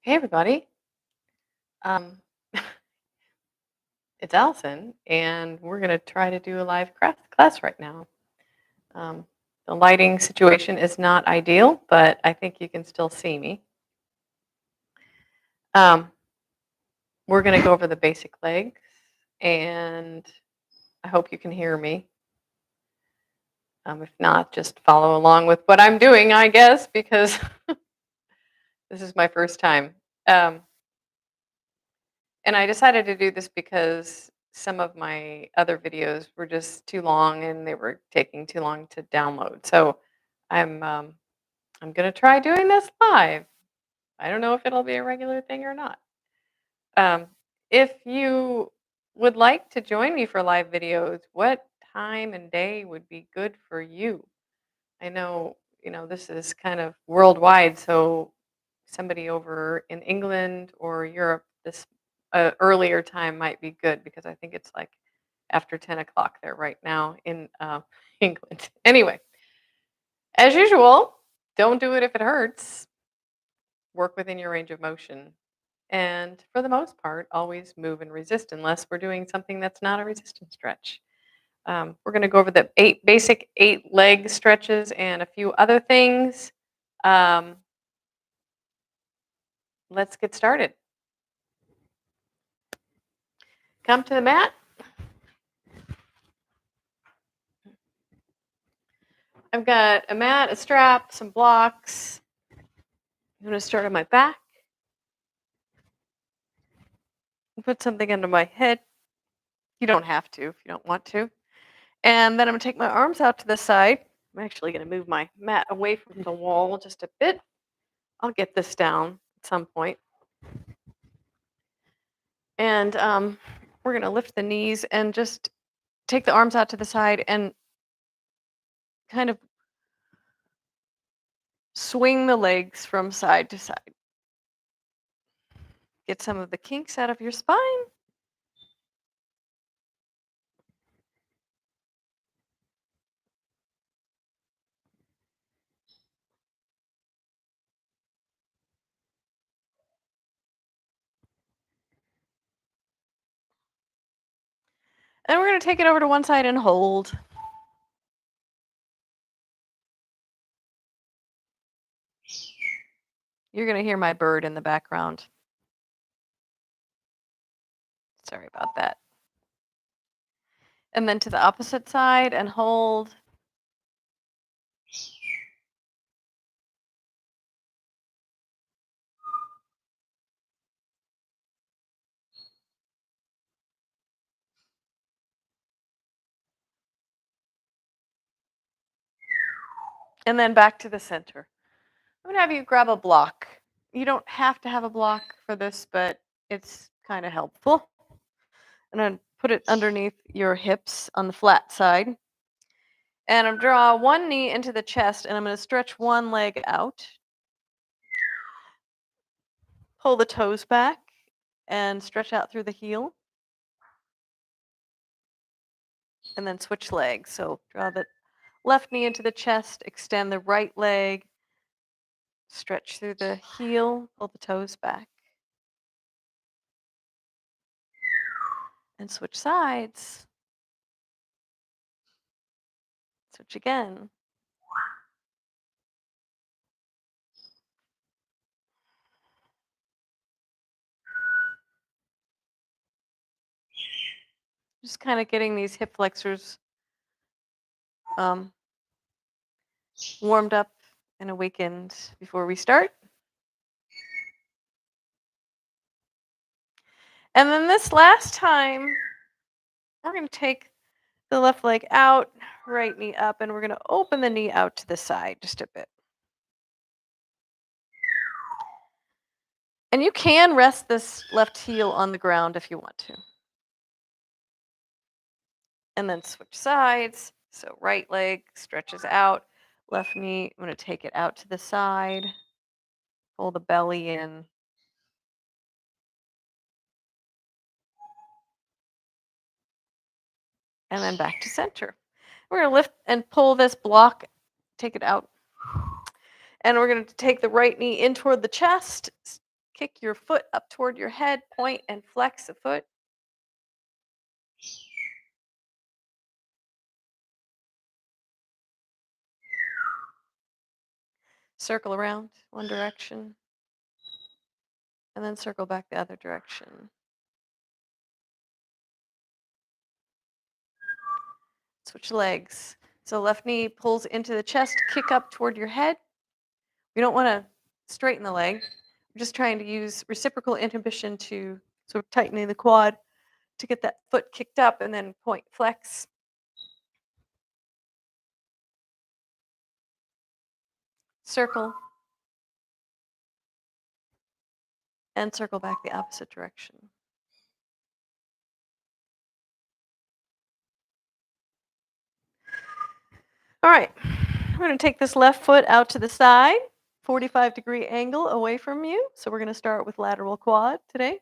Hey everybody. Um, it's Allison, and we're going to try to do a live class right now. Um, the lighting situation is not ideal, but I think you can still see me. Um, we're going to go over the basic legs, and I hope you can hear me. If not, just follow along with what I'm doing, I guess, because this is my first time. Um, And I decided to do this because some of my other videos were just too long and they were taking too long to download. So I'm um, I'm gonna try doing this live. I don't know if it'll be a regular thing or not. Um, if you would like to join me for live videos, what time and day would be good for you? I know, this is kind of worldwide, so somebody over in England or Europe, this earlier time might be good because I think it's like after 10 o'clock there right now in England. Anyway, as usual, don't do it if it hurts. Work within your range of motion. And for the most part, always move and resist unless we're doing something that's not a resistance stretch. We're going to go over the basic 8 leg stretches and a few other things. Um, let's get started. Come to the mat. I've got a mat, a strap, some blocks. I'm going to start on my back. Put something under my head. You don't have to if you don't want to. And then I'm going to take my arms out to the side. I'm actually going to move my mat away from the wall just a bit. I'll get this down at some point. And we're going to lift the knees and just take the arms out to the side and kind of swing the legs from side to side. Get some of the kinks out of your spine. And we're going to take it over to one side and hold. You're going to hear my bird in the background. Sorry about that. And then to the opposite side and hold. And then back to the center. I'm going to have you grab a block. You don't have to have a block for this, but it's kind of helpful. And then put it underneath your hips on the flat side. And I'm draw one knee into the chest, and I'm going to stretch one leg out. Pull the toes back and stretch out through the heel. And then switch legs. So draw the left knee into the chest, extend the right leg, stretch through the heel, pull the toes back. And switch sides. Switch again. Just kind of getting these hip flexors warmed up and awakened before we start. And then this last time, we're going to take the left leg out, right knee up, and we're going to open the knee out to the side just a bit. And you can rest this left heel on the ground if you want to. And then switch sides. So right leg stretches out, left knee, I'm going to take it out to the side, pull the belly in. And then back to center. We're going to lift and pull this block, take it out. And we're going to take the right knee in toward the chest, kick your foot up toward your head, point and flex the foot. Circle around one direction, and then circle back the other direction. Switch legs. So left knee pulls into the chest, kick up toward your head. We don't want to straighten the leg. We're just trying to use reciprocal inhibition to sort of tightening the quad to get that foot kicked up and then point flex. Circle. And circle back the opposite direction. All right, we're going to take this left foot out to the side, 45-degree angle away from you. So we're going to start with lateral quad today,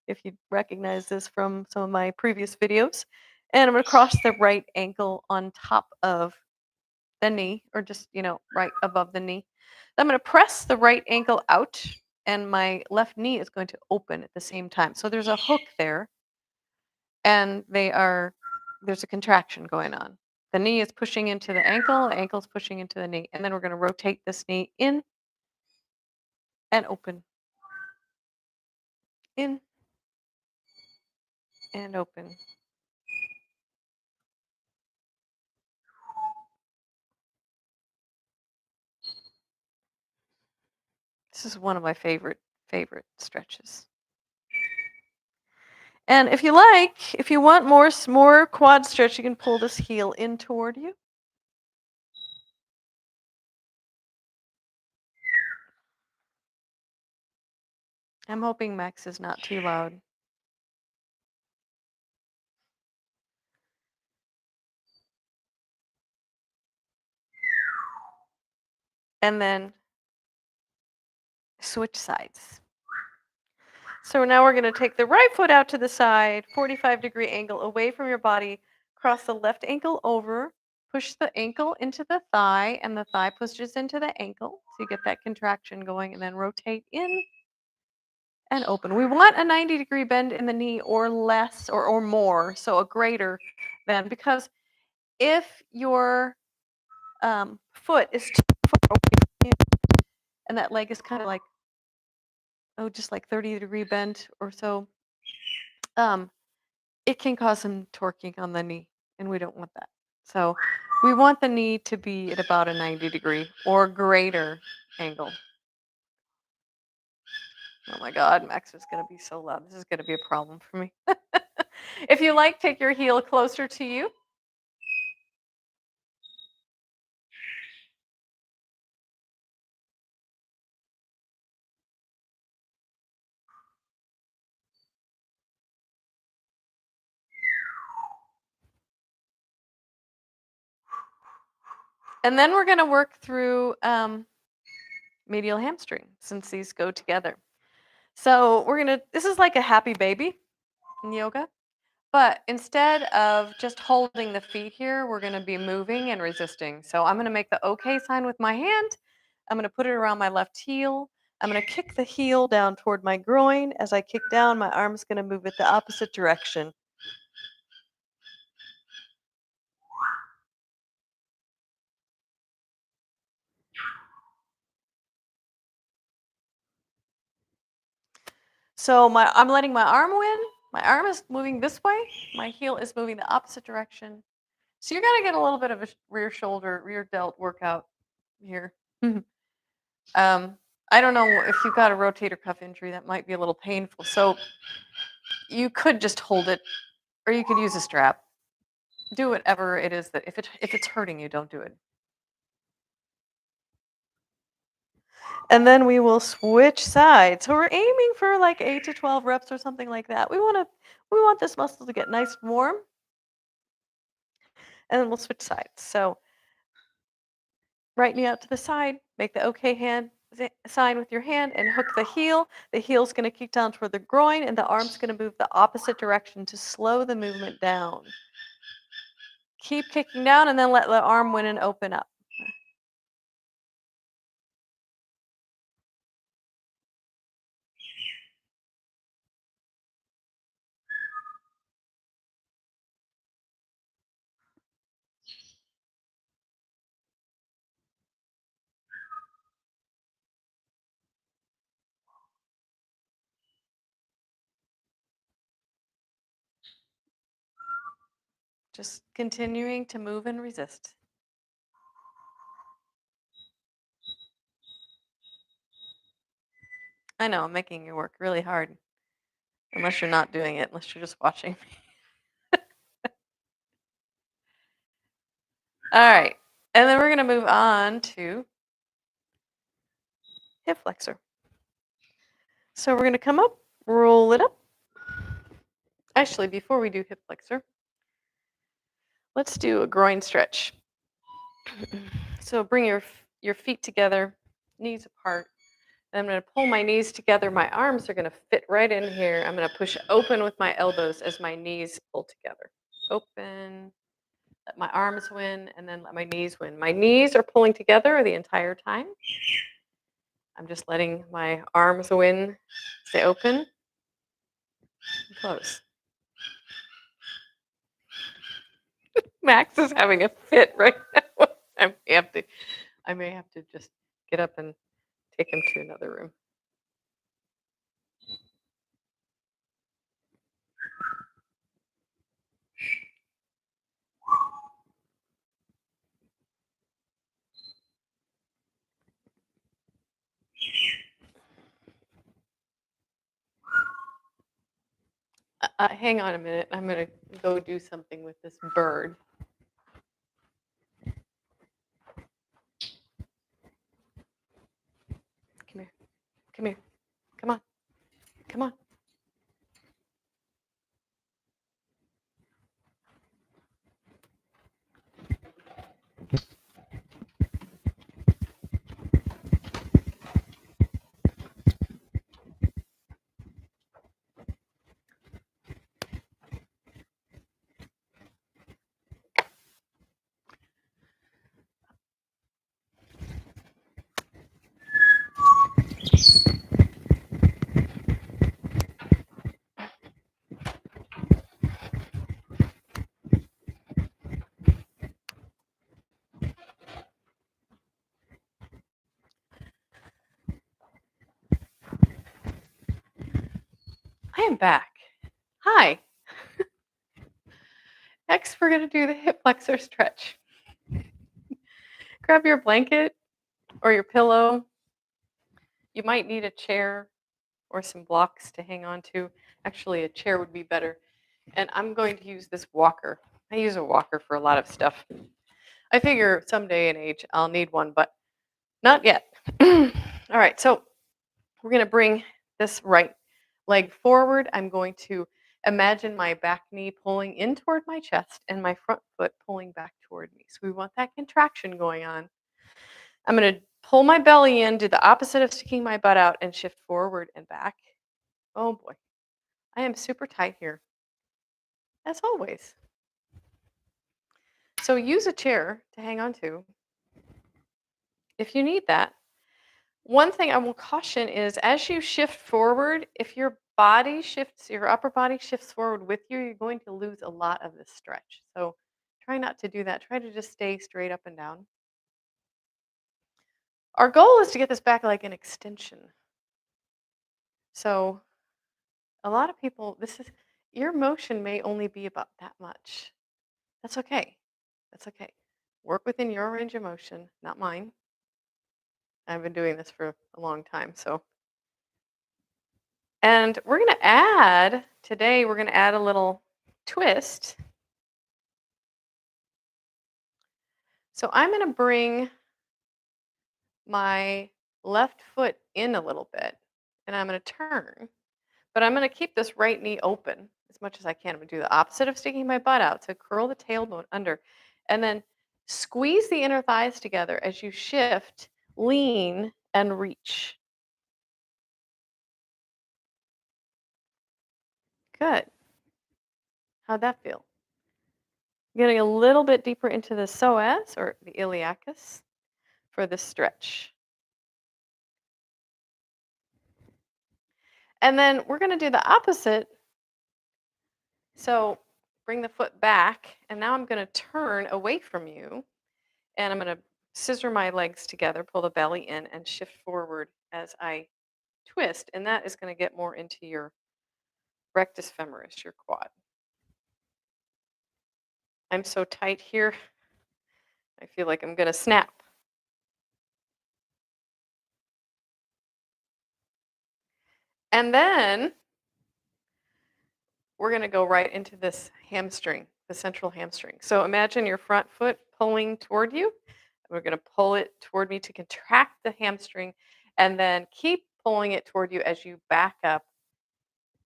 if you recognize this from some of my previous videos. And I'm going to cross the right ankle on top of the knee, or just, right above the knee. I'm going to press the right ankle out, and my left knee is going to open at the same time. So there's a hook there, and there's a contraction going on. The knee is pushing into the ankle is pushing into the knee. And then we're going to rotate this knee in and open. In and open. This is one of my favorite stretches. And if you want more quad stretch, you can pull this heel in toward you. I'm hoping Max is not too loud. And then switch sides. So now we're going to take the right foot out to the side, 45-degree angle away from your body, cross the left ankle over, push the ankle into the thigh, and the thigh pushes into the ankle. So you get that contraction going, and then rotate in and open. We want a 90-degree bend in the knee or less or more, so a greater than, because if your foot is too far away from you and that leg is kind of like, just like 30-degree bend or so, it can cause some torquing on the knee, and we don't want that. So we want the knee to be at about a 90-degree or greater angle. Oh my God, Max is going to be so loud. This is going to be a problem for me. If you like, take your heel closer to you. And then we're going to work through medial hamstring, since these go together. So this is like a happy baby in yoga. But instead of just holding the feet here, we're going to be moving and resisting. So I'm going to make the OK sign with my hand. I'm going to put it around my left heel. I'm going to kick the heel down toward my groin. As I kick down, my arm's going to move it the opposite direction. So I'm letting my arm win. My arm is moving this way. My heel is moving the opposite direction. So you're going to get a little bit of a rear delt workout here. I don't know if you've got a rotator cuff injury, that might be a little painful. So you could just hold it, or you could use a strap. Do whatever it is that if it's hurting you, don't do it. And then we will switch sides. So we're aiming for like 8 to 12 reps or something like that. We want this muscle to get nice and warm. And then we'll switch sides. So right knee out to the side, make the OK hand sign with your hand, and hook the heel. The heel's going to kick down toward the groin, and the arm's going to move the opposite direction to slow the movement down. Keep kicking down, and then let the arm win and open up. Just continuing to move and resist. I know I'm making you work really hard, unless you're not doing it, unless you're just watching me. All right. And then we're going to move on to hip flexor. So we're going to come up, roll it up. Actually, before we do hip flexor, let's do a groin stretch. So bring your feet together, knees apart. And I'm going to pull my knees together. My arms are going to fit right in here. I'm going to push open with my elbows as my knees pull together. Open, let my arms win, and then let my knees win. My knees are pulling together the entire time. I'm just letting my arms win, stay open, and close. Max is having a fit right now. I may have to just get up and take him to another room. Hang on a minute. I'm going to go do something with this bird. Come here. Come here. Come on. Come on. I am back. Hi. Next, we're going to do the hip flexor stretch. Grab your blanket or your pillow. You might need a chair or some blocks to hang on to. Actually, a chair would be better. And I'm going to use this walker. I use a walker for a lot of stuff. I figure someday in age I'll need one, but not yet. All right, so we're going to bring this right leg forward. I'm going to imagine my back knee pulling in toward my chest and my front foot pulling back toward me. So we want that contraction going on. I'm going to pull my belly in, do the opposite of sticking my butt out, and shift forward and back. Oh boy, I am super tight here, as always. So use a chair to hang on to if you need that. One thing I will caution is as you shift forward, if your body shifts, your upper body shifts forward with you, you're going to lose a lot of this stretch. So try not to do that. Try to just stay straight up and down. Our goal is to get this back like an extension. So a lot of people, your motion may only be about that much. That's okay. That's okay. Work within your range of motion, not mine. I've been doing this for a long time, so. And we're going to add, today, we're going to add a little twist. So I'm going to bring my left foot in a little bit, and I'm going to turn, but I'm going to keep this right knee open as much as I can. I'm going to do the opposite of sticking my butt out, so curl the tailbone under, and then squeeze the inner thighs together as you shift, lean, and reach. Good. How'd that feel? Getting a little bit deeper into the psoas or the iliacus for this stretch. And then we're going to do the opposite. So bring the foot back, and now I'm going to turn away from you, and I'm going to scissor my legs together, pull the belly in, and shift forward as I twist, and that is going to get more into your rectus femoris, your quad. I'm so tight here. I feel like I'm going to snap. And then we're going to go right into this hamstring, the central hamstring. So imagine your front foot pulling toward you. We're going to pull it toward me to contract the hamstring and then keep pulling it toward you as you back up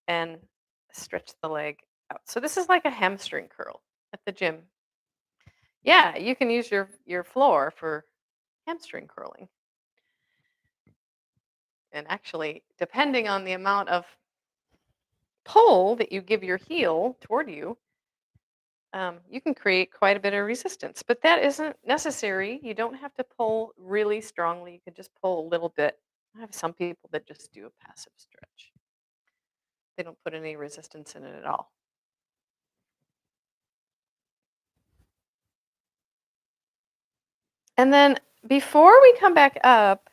and stretch the leg out. So this is like a hamstring curl at the gym. Yeah, you can use your floor for hamstring curling. And actually, depending on the amount of pull that you give your heel toward you, you can create quite a bit of resistance. But that isn't necessary. You don't have to pull really strongly. You can just pull a little bit. I have some people that just do a passive stretch. They don't put any resistance in it at all. And then before we come back up,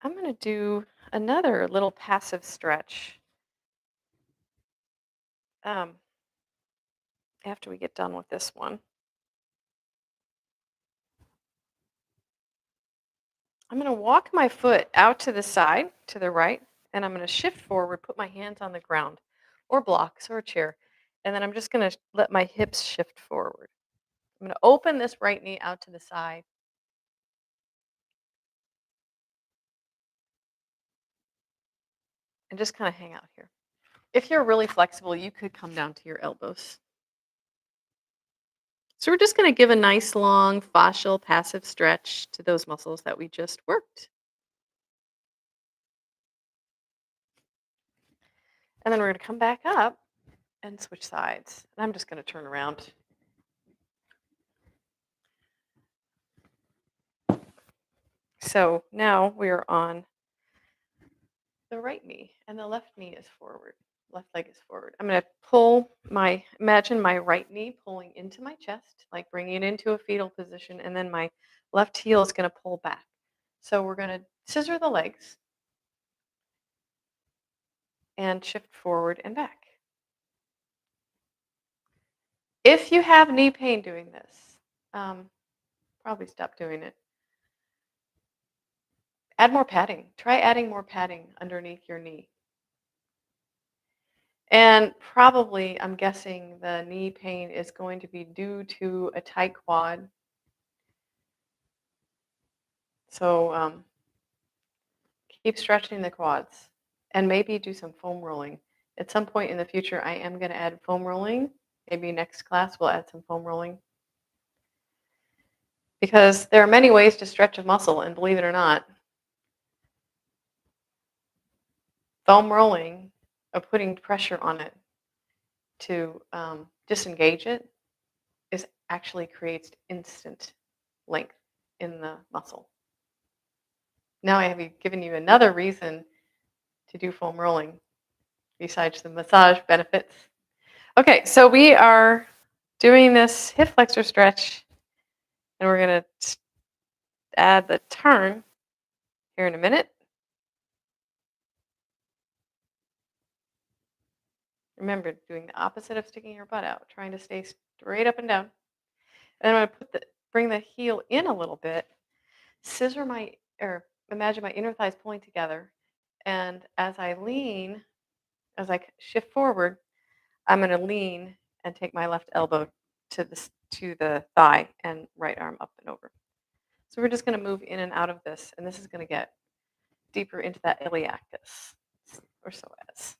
I'm going to do another little passive stretch um, after we get done with this one. I'm going to walk my foot out to the side, to the right, and I'm going to shift forward, put my hands on the ground or blocks or a chair, and then I'm just going to let my hips shift forward. I'm going to open this right knee out to the side and just kind of hang out here. If you're really flexible, you could come down to your elbows. So we're just going to give a nice long fascial passive stretch to those muscles that we just worked. And then we're going to come back up and switch sides. And I'm just going to turn around. So now we're on the right knee and the left knee is forward. Left leg is forward. I'm going to imagine my right knee pulling into my chest, like bringing it into a fetal position, and then my left heel is going to pull back. So we're going to scissor the legs and shift forward and back. If you have knee pain doing this, probably stop doing it. Add more padding. Try adding more padding underneath your knee. And probably, I'm guessing the knee pain is going to be due to a tight quad. So keep stretching the quads and maybe do some foam rolling. At some point in the future, I am going to add foam rolling. Maybe next class we'll add some foam rolling. Because there are many ways to stretch a muscle, and believe it or not, foam rolling or putting pressure on it to disengage it is actually creates instant length in the muscle. Now I have given you another reason to do foam rolling besides the massage benefits. Okay, so we are doing this hip flexor stretch, and we're going to add the turn here in a minute. Remember, doing the opposite of sticking your butt out, trying to stay straight up and down. And I'm going to bring the heel in a little bit, imagine my inner thighs pulling together. And as I shift forward, I'm going to lean and take my left elbow to the thigh and right arm up and over. So we're just going to move in and out of this, and this is going to get deeper into that iliacus or psoas.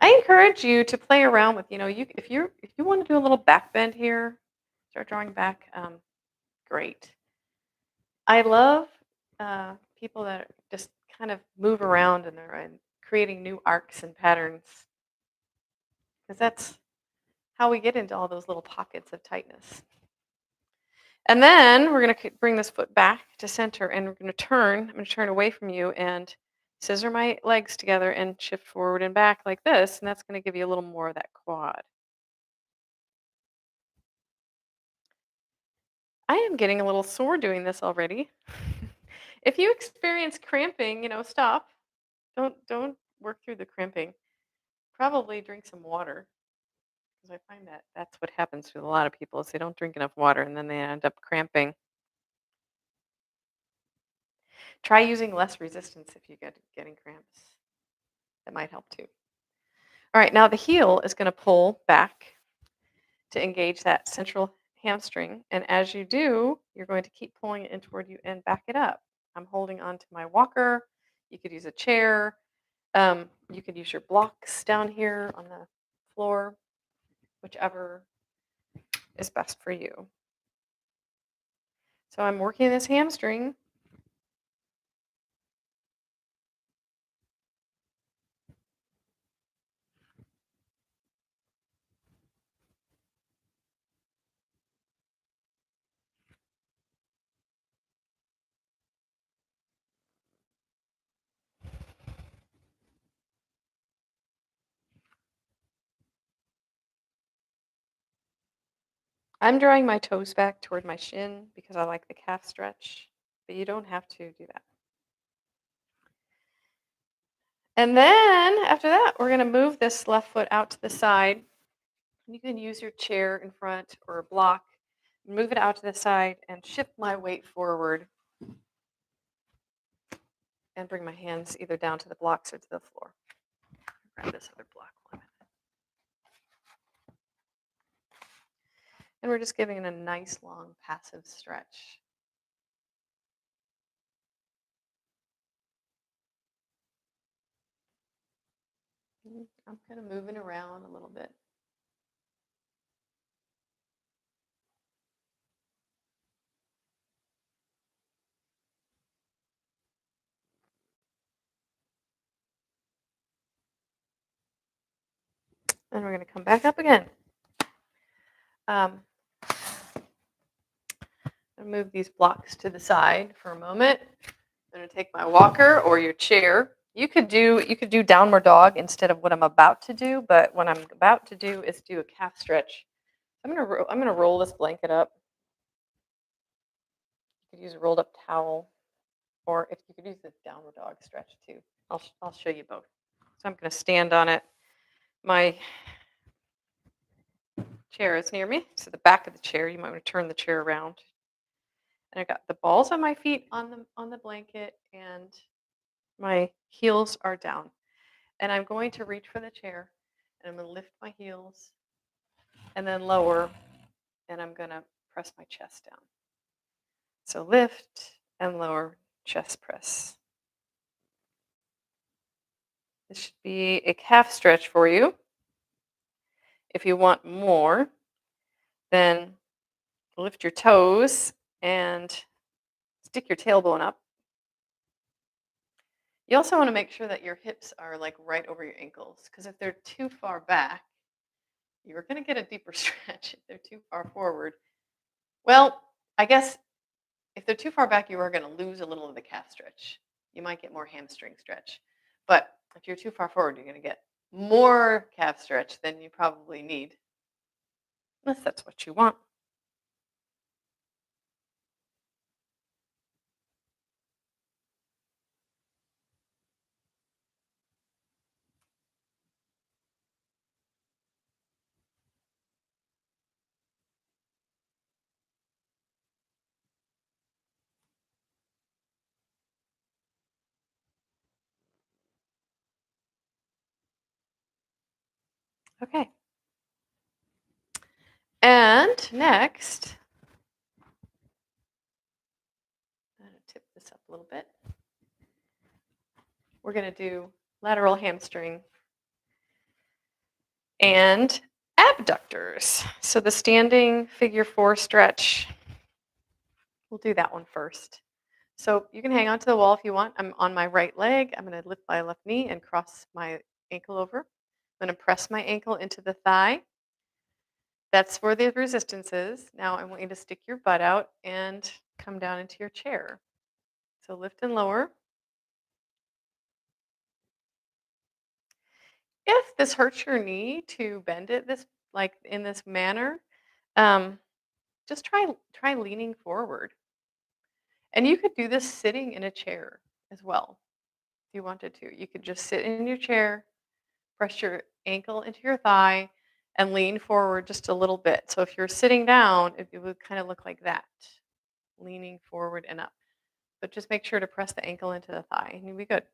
I encourage you to play around with, if you want to do a little back bend here, start drawing back. Great. I love people that just kind of move around and they're creating new arcs and patterns, because that's how we get into all those little pockets of tightness. And then we're going to bring this foot back to center, and we're going to turn. I'm going to turn away from you and scissor my legs together and shift forward and back like this, and that's going to give you a little more of that quad. I am getting a little sore doing this already. If you experience cramping, stop. Don't work through the cramping. probably drink some water because I find that that's what happens with a lot of people is they don't drink enough water and then they end up cramping. Try using less resistance if you get getting cramps. That might help too. All right, now the heel is going to pull back to engage that central hamstring. And as you do, you're going to keep pulling it in toward you and back it up. I'm holding on to my walker. You could use a chair. You could use your blocks down here on the floor, whichever is best for you. So I'm working this hamstring. I'm drawing my toes back toward my shin because I like the calf stretch, but you don't have to do that. And then after that, we're going to move this left foot out to the side. You can use your chair in front or a block, move it out to the side, and shift my weight forward and bring my hands either down to the blocks or to the floor. Grab this other block one. And we're just giving it a nice long passive stretch. I'm kind of moving around a little bit. And we're going to come back up again. I'm going to move these blocks to the side for a moment. I'm going to take my walker or your chair. You could do downward dog instead of what I'm about to do, but what I'm about to do is do a calf stretch. I'm gonna roll this blanket up. You could use a rolled up towel, or if you could use the downward dog stretch too. I'll show you both. So I'm gonna stand on it. My chair is near me, so the back of the chair. You might want to turn the chair around. And I got the balls of my feet on the blanket, and my heels are down. And I'm going to reach for the chair, and I'm going to lift my heels, and then lower, and I'm going to press my chest down. So lift and lower, chest press. This should be a calf stretch for you. If you want more, then lift your toes and stick your tailbone up. You also want to make sure that your hips are like right over your ankles, because if they're too far back, you're going to get a deeper stretch. If they're too far forward, well, I guess if they're too far back, you are going to lose a little of the calf stretch. You might get more hamstring stretch. But if you're too far forward, you're going to get more calf stretch than you probably need, unless that's what you want. Okay. And next, I'm going to tip this up a little bit. We're going to do lateral hamstring and abductors. So the standing figure 4 stretch, we'll do that one first. So you can hang on to the wall if you want. I'm on my right leg. I'm going to lift my left knee and cross my ankle over. I'm going to press my ankle into the thigh. That's where the resistance is. Now I want you to stick your butt out and come down into your chair. So lift and lower. If this hurts your knee to bend it this like in this manner, um, just try leaning forward. And you could do this sitting in a chair as well if you wanted to. You could just sit in your chair, press your ankle into your thigh and lean forward just a little bit. So if you're sitting down, it would kind of look like that, leaning forward and up. But just make sure to press the ankle into the thigh and you'll be good.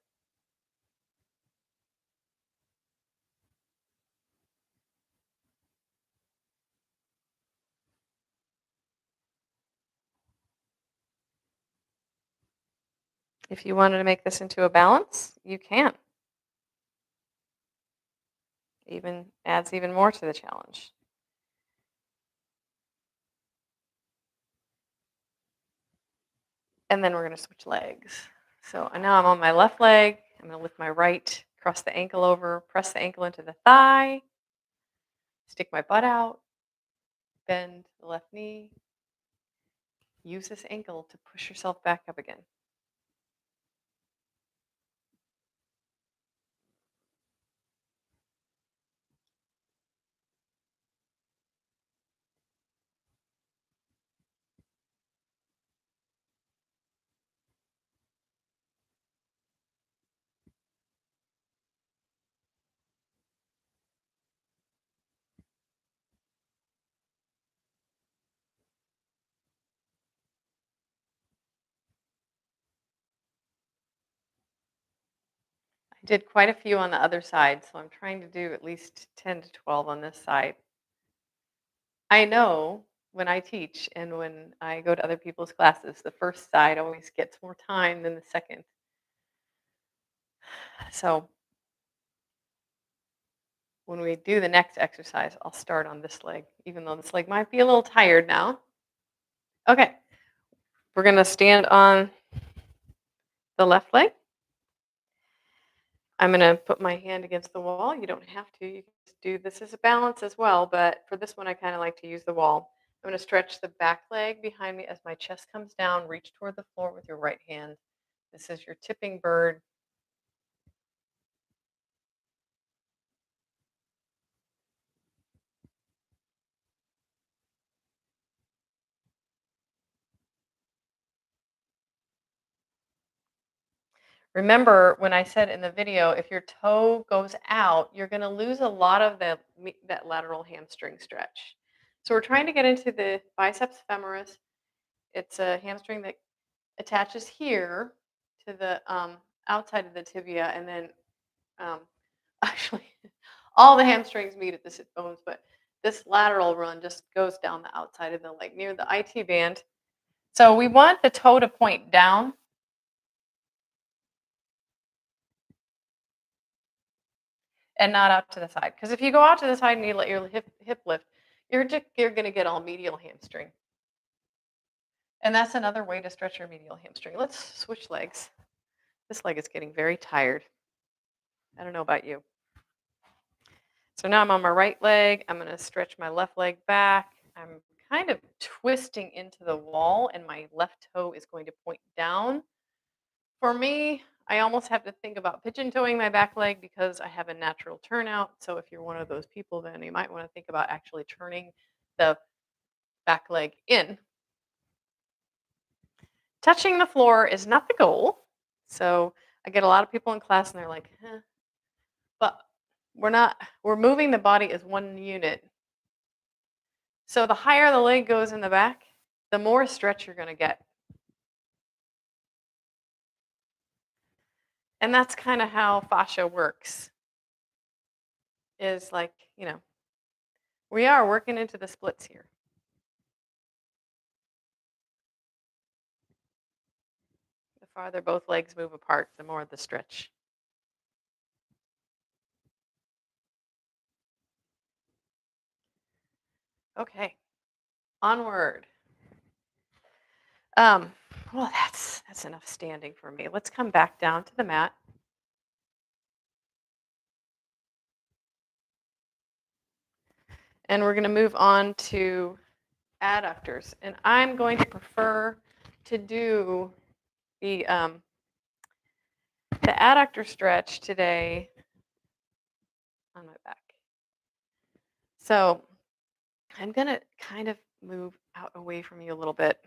If you wanted to make this into a balance, you can. Even adds even more to the challenge. And then we're going to switch legs. So now I'm on my left leg. I'm going to lift my right, cross the ankle over, press the ankle into the thigh, stick my butt out, bend the left knee. Use this ankle to push yourself back up again. I did quite a few on the other side, so I'm trying to do at least 10 to 12 on this side. I know when I teach and when I go to other people's classes, the first side always gets more time than the second. So when we do the next exercise, I'll start on this leg, even though this leg might be a little tired now. Okay, we're going to stand on the left leg. I'm going to put my hand against the wall. You don't have to. You can just do this as a balance as well, but for this one, I kind of like to use the wall. I'm going to stretch the back leg behind me as my chest comes down. Reach toward the floor with your right hand. This is your tipping bird. Remember when I said in the video, if your toe goes out, you're going to lose a lot of that lateral hamstring stretch. So we're trying to get into the biceps femoris. It's a hamstring that attaches here to the outside of the tibia, and then um, actually all the hamstrings meet at the sit bones, but this lateral run just goes down the outside of the leg near the IT band. So we want the toe to point down. And not out to the side. Because if you go out to the side and you let your hip lift, you're going to get all medial hamstring. And that's another way to stretch your medial hamstring. Let's switch legs. This leg is getting very tired. I don't know about you. So now I'm on my right leg. I'm going to stretch my left leg back. I'm kind of twisting into the wall, and my left toe is going to point down. For me, I almost have to think about pigeon toeing my back leg because I have a natural turnout. So if you're one of those people, then you might want to think about actually turning the back leg in. Touching the floor is not the goal. So I get a lot of people in class and they're like, but we're not, we're moving the body as one unit. So the higher the leg goes in the back, the more stretch you're going to get. And that's kind of how fascia works. Is like, we are working into the splits here. The farther both legs move apart, the more the stretch. Okay, onward. Well, that's enough standing for me. Let's come back down to the mat. And we're going to move on to adductors. And I'm going to prefer to do the adductor stretch today on my back. So I'm going to kind of move out away from you a little bit.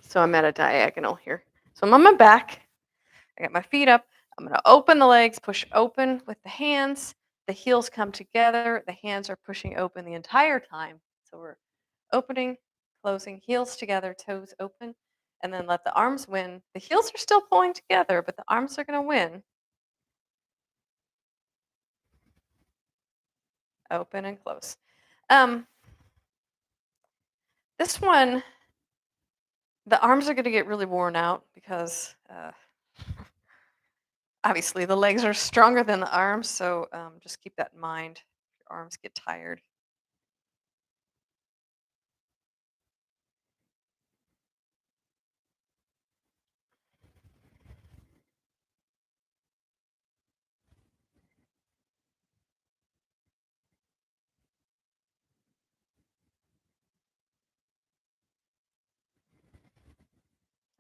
So I'm at a diagonal here. So I'm on my back. I got my feet up. I'm going to open the legs, push open with the hands, the heels come together, the hands are pushing open the entire time. So we're opening, closing, heels together, toes open, and then let the arms win. The heels are still pulling together, but the arms are going to win. Open and close. Um, this one, the arms are going to get really worn out because obviously the legs are stronger than the arms, so just keep that in mind. Your arms get tired.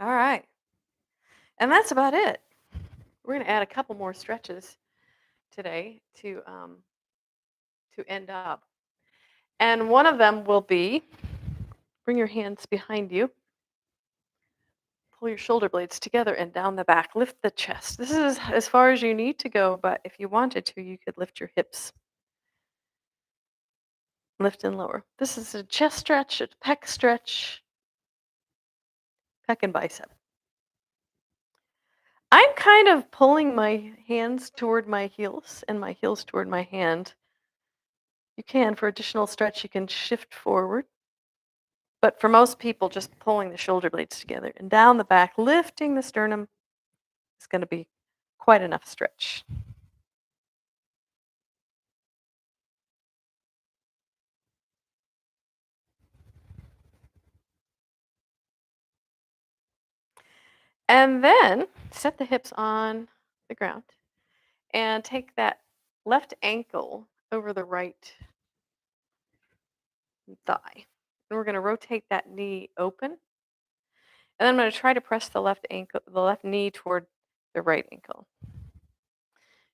All right. And that's about it. We're going to add a couple more stretches today to end up. And one of them will be bring your hands behind you. Pull your shoulder blades together and down the back. Lift the chest. This is as far as you need to go, but if you wanted to, you could lift your hips. Lift and lower. This is a chest stretch, a pec stretch, pec and bicep. I'm kind of pulling my hands toward my heels and my heels toward my hand. You can, for additional stretch, you can shift forward. But for most people, just pulling the shoulder blades together and down the back, lifting the sternum is going to be quite enough stretch. And then set the hips on the ground and take that left ankle over the right thigh. And we're going to rotate that knee open. And then I'm going to try to press the left ankle, the left knee toward the right ankle.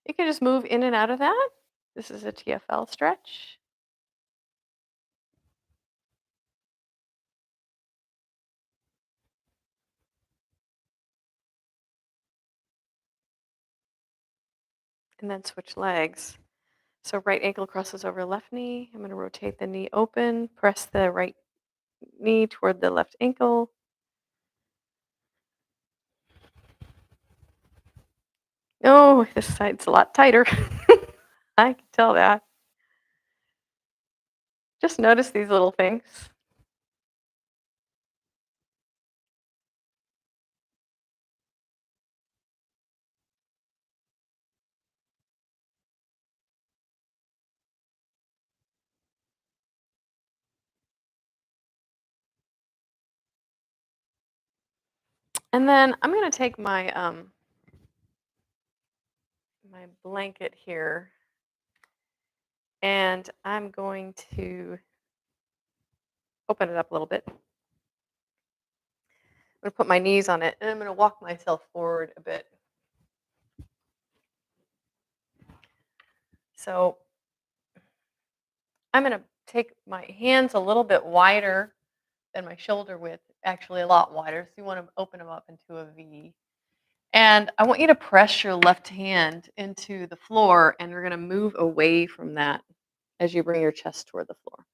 You can just move in and out of that. This is a TFL stretch. And then switch legs. So right ankle crosses over left knee. I'm going to rotate the knee open, press the right knee toward the left ankle. Oh, this side's a lot tighter. I can tell that. Just notice these little things. And then I'm going to take my my blanket here, and I'm going to open it up a little bit. I'm going to put my knees on it, and I'm going to walk myself forward a bit. So I'm going to take my hands a little bit wider than my shoulder width, actually a lot wider. So you want to open them up into a V. And I want you to press your left hand into the floor, and we're going to move away from that as you bring your chest toward the floor.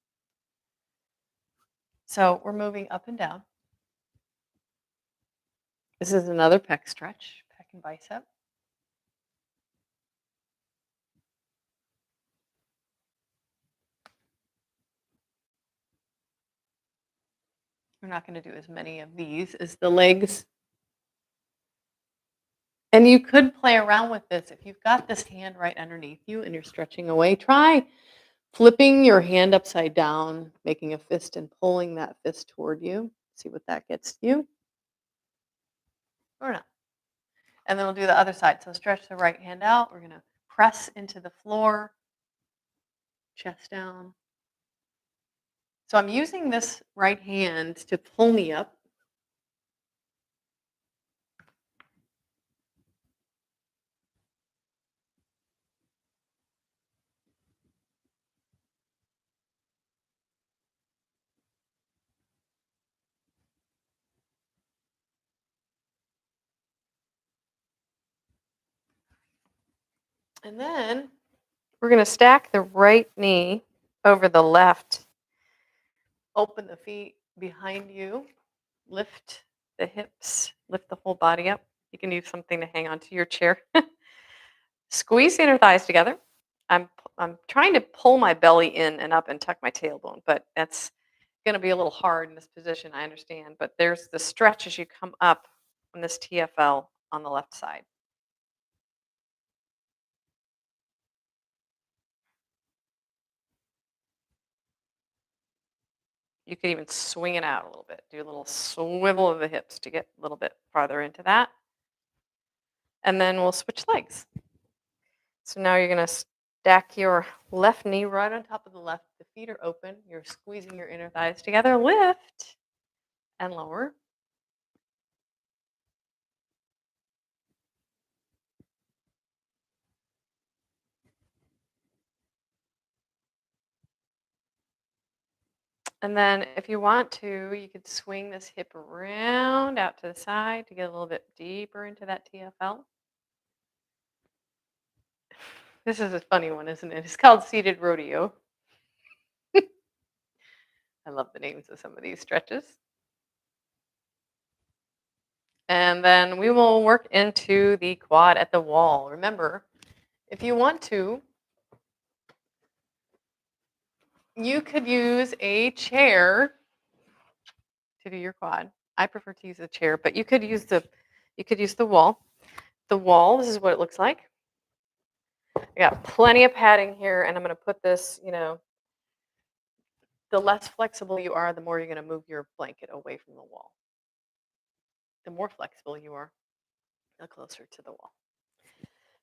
So we're moving up and down. This is another pec stretch, pec and bicep. We're not going to do as many of these as the legs. And you could play around with this. If you've got this hand right underneath you and you're stretching away, try flipping your hand upside down, making a fist and pulling that fist toward you. See what that gets you. Or not. And then we'll do the other side. So stretch the right hand out. We're going to press into the floor, chest down. So I'm using this right hand to pull me up. And then We're going to stack the right knee over the left. Open the feet behind you. Lift the hips. Lift the whole body up. You can use something to hang onto your chair. Squeeze the inner thighs together. I'm trying to pull my belly in and up and tuck my tailbone, but that's going to be a little hard in this position, I understand. But there's the stretch as you come up on this TFL on the left side. You could even swing it out a little bit. Do a little swivel of the hips to get a little bit farther into that. And then we'll switch legs. So now you're going to stack your left knee right on top of the left. The feet are open. You're squeezing your inner thighs together. Lift and lower. And then if you want to, you could swing this hip around out to the side to get a little bit deeper into that TFL. This is a funny one, isn't it? It's called seated rodeo. I love the names of some of these stretches. And then we will work into the quad at the wall. Remember, if you want to, you could use a chair to do your quad. I prefer to use a chair, but you could use the wall. The wall, this is what it looks like. I got plenty of padding here, and I'm going to put this, the less flexible you are, the more you're going to move your blanket away from the wall. The more flexible you are, the closer to the wall.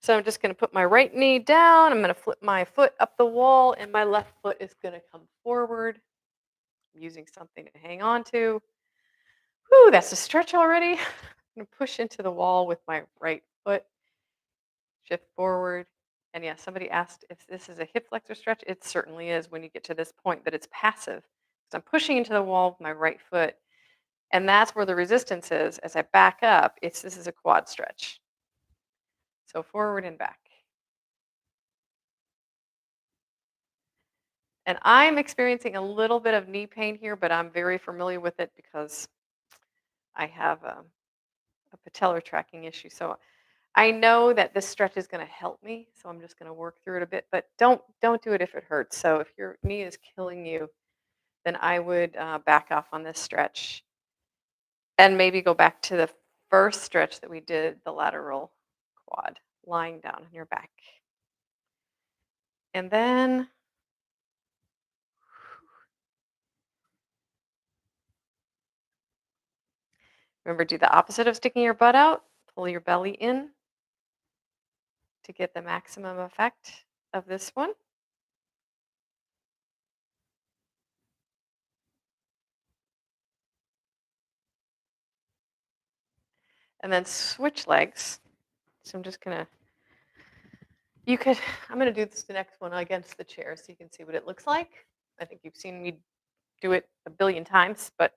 So I'm just going to put my right knee down. I'm going to flip my foot up the wall, and my left foot is going to come forward. I'm using something to hang on to. Whew, that's a stretch already. I'm going to push into the wall with my right foot, shift forward. And yeah, somebody asked if this is a hip flexor stretch. It certainly is when you get to this point, but it's passive. So I'm pushing into the wall with my right foot. And that's where the resistance is. As I back up, this is a quad stretch. So forward and back. And I'm experiencing a little bit of knee pain here, but I'm very familiar with it because I have a patellar tracking issue. So I know that this stretch is going to help me. So I'm just going to work through it a bit, but don't do it if it hurts. So if your knee is killing you, then I would back off on this stretch and maybe go back to the first stretch that we did, the lateral quad, lying down on your back. And then remember, do the opposite of sticking your butt out. Pull your belly in to get the maximum effect of this one. And then switch legs. So I'm just going to, I'm going to do the next one against the chair so you can see what it looks like. I think you've seen me do it a billion times, but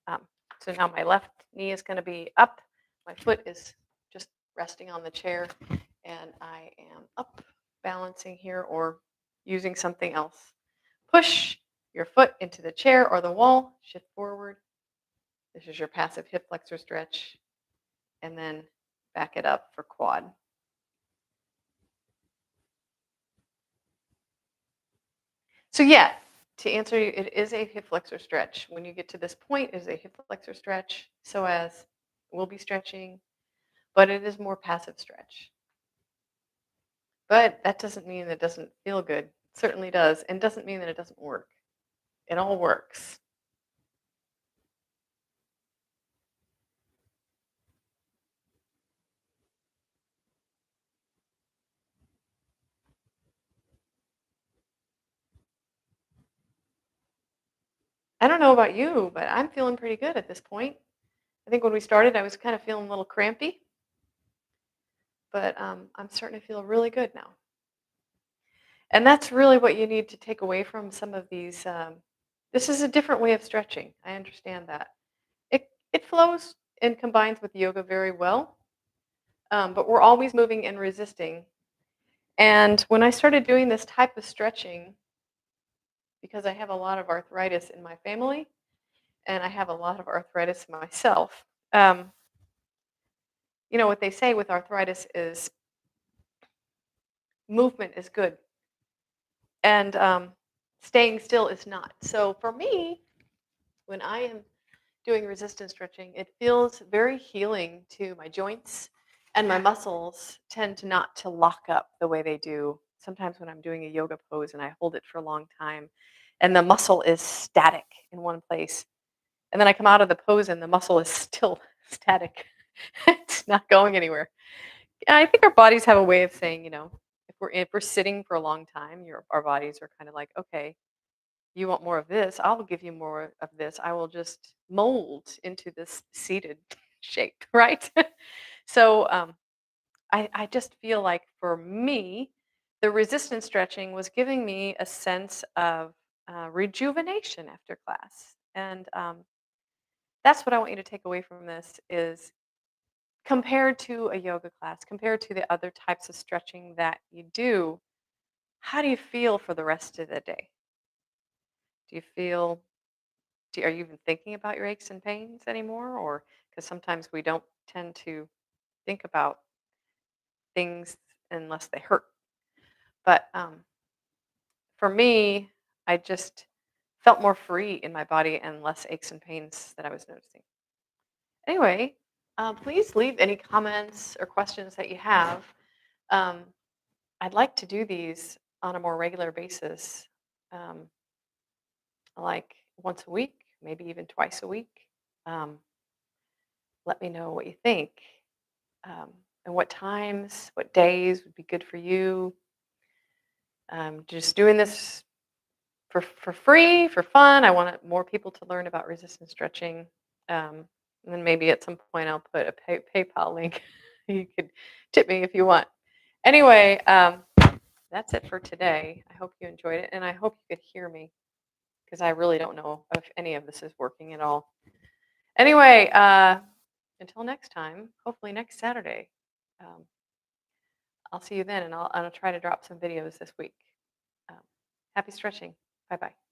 so now my left knee is going to be up. My foot is just resting on the chair, and I am up, balancing here or using something else. Push your foot into the chair or the wall, shift forward. This is your passive hip flexor stretch, and then back it up for quad. So yeah, to answer you, it is a hip flexor stretch. When you get to this point, it is a hip flexor stretch. So as we'll be stretching, but it is more passive stretch. But that doesn't mean it doesn't feel good. It certainly does, and doesn't mean that it doesn't work. It all works. I don't know about you, but I'm feeling pretty good at this point. I think when we started, I was kind of feeling a little crampy, but I'm starting to feel really good now. And that's really what you need to take away from some of these. This is a different way of stretching. I understand that. It flows and combines with yoga very well, but we're always moving and resisting. And when I started doing this type of stretching, because I have a lot of arthritis in my family and I have a lot of arthritis myself, um, what they say with arthritis is movement is good and staying still is not. So for me, when I am doing resistance stretching, it feels very healing to my joints, and my muscles tend to not to lock up the way they do sometimes when I'm doing a yoga pose and I hold it for a long time and the muscle is static in one place. And then I come out of the pose and the muscle is still static. It's not going anywhere. I think our bodies have a way of saying, if we're sitting for a long time, our bodies are kind of like, okay, you want more of this, I'll give you more of this. I will just mold into this seated shape, right? So I just feel like for me, the resistance stretching was giving me a sense of rejuvenation after class. And that's what I want you to take away from this is compared to a yoga class, compared to the other types of stretching that you do, how do you feel for the rest of the day? Do you feel are you even thinking about your aches and pains anymore? Or because sometimes we don't tend to think about things unless they hurt. But for me, I just felt more free in my body and less aches and pains that I was noticing. Anyway, please leave any comments or questions that you have. Um, I'd like to do these on a more regular basis, um, like once a week, maybe even twice a week. Um, Let me know what you think. And what times, what days would be good for you. Just doing this for free, for fun. I want more people to learn about resistance stretching. And then maybe at some point I'll put a PayPal link. You could tip me if you want. Anyway, that's it for today. I hope you enjoyed it, and I hope you could hear me because I really don't know if any of this is working at all. Anyway, until next time, hopefully next Saturday. Um, I'll see you then, and I'll try to drop some videos this week. Um, Happy stretching. Bye bye.